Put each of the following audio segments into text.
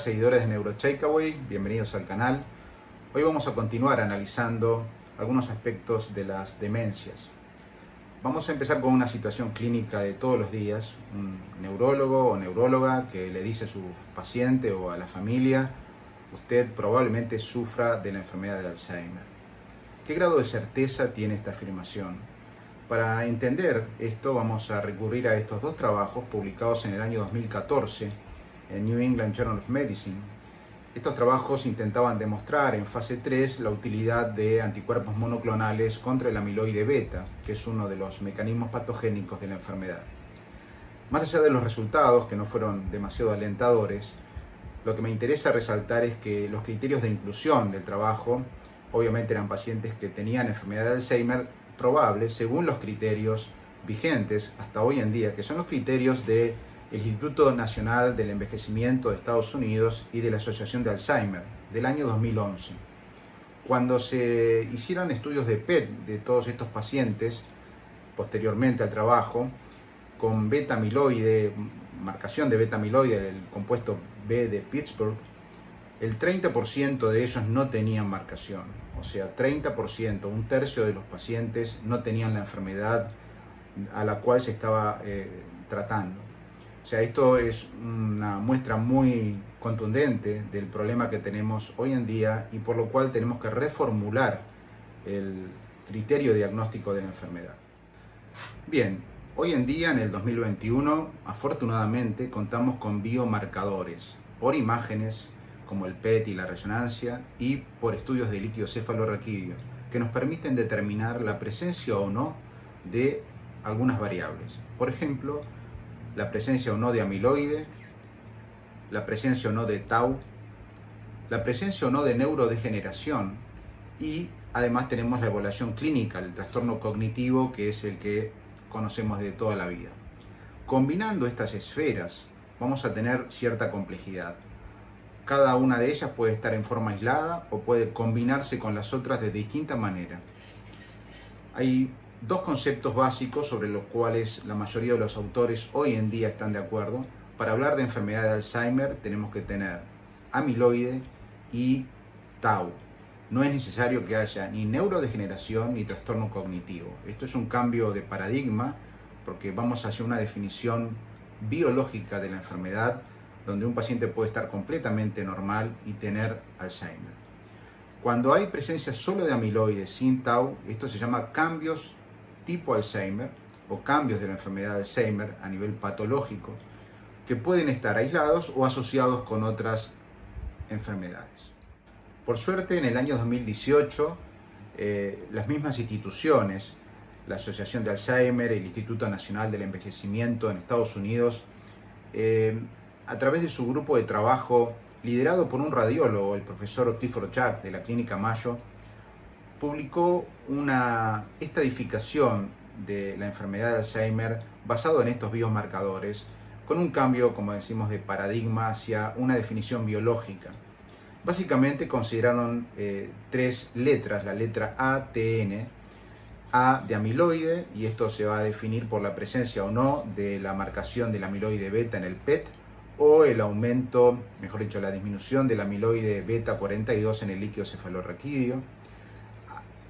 seguidores de NeuroTakeaway, bienvenidos al canal. Hoy vamos a continuar analizando algunos aspectos de las demencias. Vamos a empezar con una situación clínica de todos los días. Un neurólogo o neuróloga que le dice a su paciente o a la familia: usted probablemente sufra de la enfermedad de Alzheimer. ¿Qué grado de certeza tiene esta afirmación? Para entender esto vamos a recurrir a estos dos trabajos publicados en el año 2014 en New England Journal of Medicine. Estos trabajos intentaban demostrar en fase 3 la utilidad de anticuerpos monoclonales contra el amiloide beta, que es uno de los mecanismos patogénicos de la enfermedad. Más allá de los resultados, que no fueron demasiado alentadores, lo que me interesa resaltar es que los criterios de inclusión del trabajo obviamente eran pacientes que tenían enfermedad de Alzheimer probable según los criterios vigentes hasta hoy en día, que son los criterios del Instituto Nacional del Envejecimiento de Estados Unidos y de la Asociación de Alzheimer del año 2011. Cuando se hicieron estudios de PET de todos estos pacientes, posteriormente al trabajo, con beta-amiloide, marcación de beta-amiloide del compuesto B de Pittsburgh, el 30% de ellos no tenían marcación. O sea, 30%, un tercio de los pacientes no tenían la enfermedad a la cual se estaba tratando. O sea, esto es una muestra muy contundente del problema que tenemos hoy en día y por lo cual tenemos que reformular el criterio diagnóstico de la enfermedad. Bien, hoy en día, en el 2021, afortunadamente contamos con biomarcadores por imágenes como el PET y la resonancia y por estudios de líquido cefalorraquídeo que nos permiten determinar la presencia o no de algunas variables. Por ejemplo, la presencia o no de amiloide, la presencia o no de tau, la presencia o no de neurodegeneración y además tenemos la evaluación clínica, el trastorno cognitivo, que es el que conocemos de toda la vida. Combinando estas esferas vamos a tener cierta complejidad. Cada una de ellas puede estar en forma aislada o puede combinarse con las otras de distinta manera. Hay dos conceptos básicos sobre los cuales la mayoría de los autores hoy en día están de acuerdo. Para hablar de enfermedad de Alzheimer tenemos que tener amiloide y tau. No es necesario que haya ni neurodegeneración ni trastorno cognitivo. Esto es un cambio de paradigma porque vamos hacia una definición biológica de la enfermedad donde un paciente puede estar completamente normal y tener Alzheimer. Cuando hay presencia solo de amiloide sin tau, esto se llama cambios tipo Alzheimer o cambios de la enfermedad de Alzheimer a nivel patológico que pueden estar aislados o asociados con otras enfermedades. Por suerte, en el año 2018, las mismas instituciones, la Asociación de Alzheimer, el Instituto Nacional del Envejecimiento en Estados Unidos, a través de su grupo de trabajo, liderado por un radiólogo, el profesor Clifford Jack de la Clínica Mayo, publicó una estadificación de la enfermedad de Alzheimer basado en estos biomarcadores, con un cambio, como decimos, de paradigma hacia una definición biológica. Básicamente consideraron tres letras, la letra A, T, N, A de amiloide, y esto se va a definir por la presencia o no de la marcación del amiloide beta en el PET, o el aumento, mejor dicho, la disminución del amiloide beta 42 en el líquido cefalorraquídeo.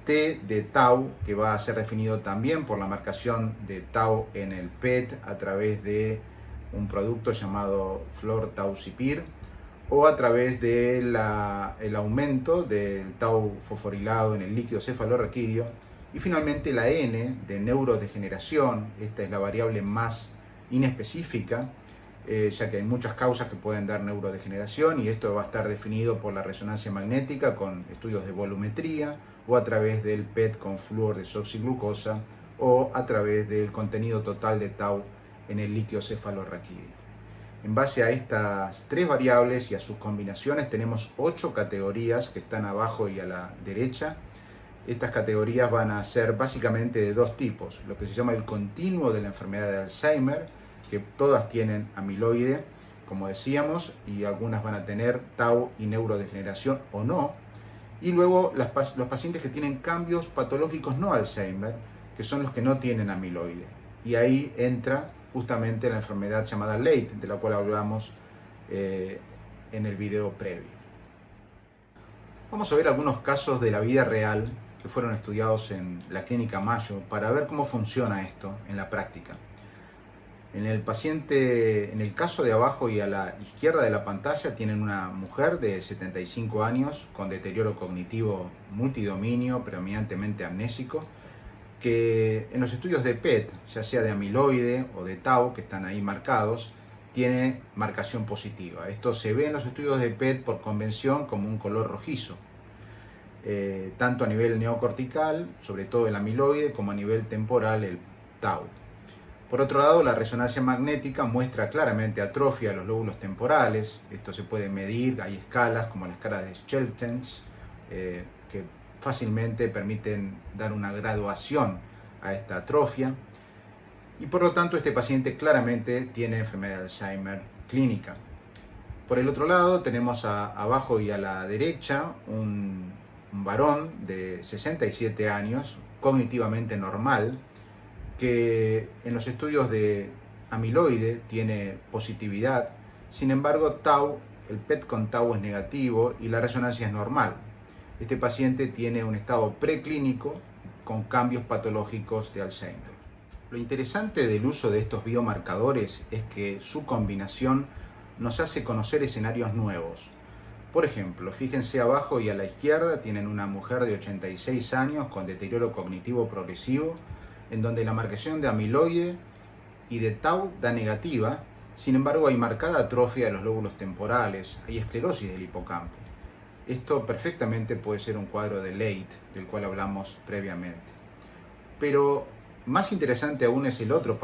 T de tau, que va a ser definido también por la marcación de tau en el PET a través de un producto llamado fluortaucipir, o a través del aumento del tau fosforilado en el líquido cefalorraquídeo. Y finalmente la N de neurodegeneración. Esta es la variable más inespecífica, ya que hay muchas causas que pueden dar neurodegeneración y esto va a estar definido por la resonancia magnética con estudios de volumetría o a través del PET con flúor de desoxiglucosa o a través del contenido total de tau en el líquido cefalorraquídeo. En base a estas tres variables y a sus combinaciones tenemos 8 categorías que están abajo y a la derecha. Estas categorías van a ser básicamente de dos tipos: lo que se llama el continuo de la enfermedad de Alzheimer, que todas tienen amiloide, como decíamos, y algunas van a tener tau y neurodegeneración o no. Y luego los pacientes que tienen cambios patológicos no Alzheimer, que son los que no tienen amiloide. Y ahí entra justamente la enfermedad llamada LATE, de la cual hablamos en el video previo. Vamos a ver algunos casos de la vida real que fueron estudiados en la Clínica Mayo para ver cómo funciona esto en la práctica. En el paciente, en el caso de abajo y a la izquierda de la pantalla, tienen una mujer de 75 años con deterioro cognitivo multidominio, predominantemente amnésico, que en los estudios de PET, ya sea de amiloide o de tau, que están ahí marcados, tiene marcación positiva. Esto se ve en los estudios de PET por convención como un color rojizo, tanto a nivel neocortical, sobre todo el amiloide, como a nivel temporal el tau. Por otro lado, la resonancia magnética muestra claramente atrofia de los lóbulos temporales. Esto se puede medir, hay escalas como la escala de Sheltens, que fácilmente permiten dar una graduación a esta atrofia. Y por lo tanto, este paciente claramente tiene enfermedad de Alzheimer clínica. Por el otro lado, tenemos abajo y a la derecha un varón de 67 años, cognitivamente normal, que en los estudios de amiloide tiene positividad. Sin embargo, tau, el PET con tau es negativo y la resonancia es normal. Este paciente tiene un estado preclínico con cambios patológicos de Alzheimer. Lo interesante del uso de estos biomarcadores es que su combinación nos hace conocer escenarios nuevos. Por ejemplo, fíjense abajo y a la izquierda tienen una mujer de 86 años con deterioro cognitivo progresivo, en donde la marcación de amiloide y de tau da negativa. Sin embargo, hay marcada atrofia de los lóbulos temporales, hay esclerosis del hipocampo. Esto perfectamente puede ser un cuadro de Leigh, del cual hablamos previamente. Pero más interesante aún es el otro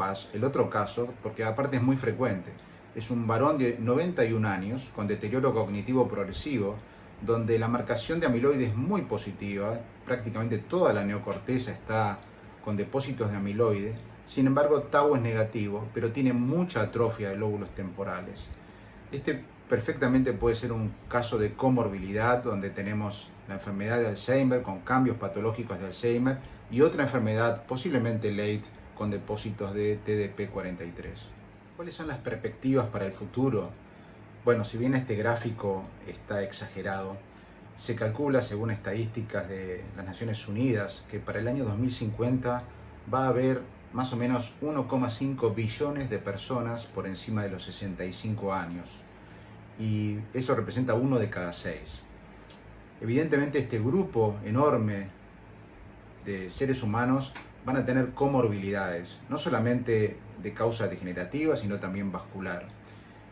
caso, porque aparte es muy frecuente. Es un varón de 91 años con deterioro cognitivo progresivo, donde la marcación de amiloide es muy positiva, prácticamente toda la neocorteza está con depósitos de amiloide. Sin embargo, tau es negativo, pero tiene mucha atrofia de lóbulos temporales. Este perfectamente puede ser un caso de comorbilidad, donde tenemos la enfermedad de Alzheimer con cambios patológicos de Alzheimer y otra enfermedad, posiblemente Leigh, con depósitos de TDP43. ¿Cuáles son las perspectivas para el futuro? Bueno, si bien este gráfico está exagerado, se calcula, según estadísticas de las Naciones Unidas, que para el año 2050 va a haber más o menos 1,5 billones de personas por encima de los 65 años. Y eso representa 1 de cada 6. Evidentemente este grupo enorme de seres humanos van a tener comorbilidades, no solamente de causa degenerativa, sino también vascular,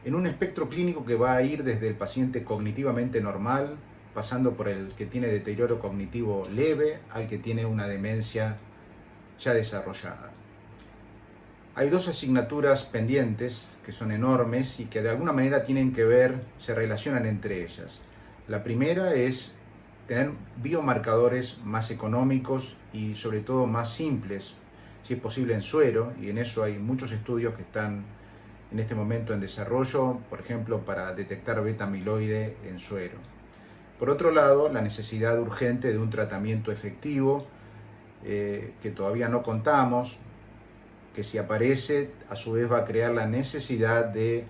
en un espectro clínico que va a ir desde el paciente cognitivamente normal, pasando por el que tiene deterioro cognitivo leve, al que tiene una demencia ya desarrollada. Hay dos asignaturas pendientes que son enormes y que de alguna manera tienen que ver, se relacionan entre ellas. La primera es tener biomarcadores más económicos y sobre todo más simples, si es posible en suero, y en eso hay muchos estudios que están en este momento en desarrollo, por ejemplo, para detectar beta-amiloide en suero. Por otro lado, la necesidad urgente de un tratamiento efectivo que todavía no contamos, que si aparece, a su vez va a crear la necesidad de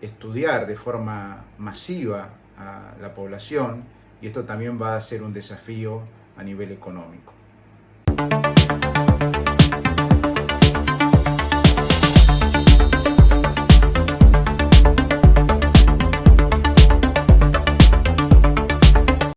estudiar de forma masiva a la población, y esto también va a ser un desafío a nivel económico.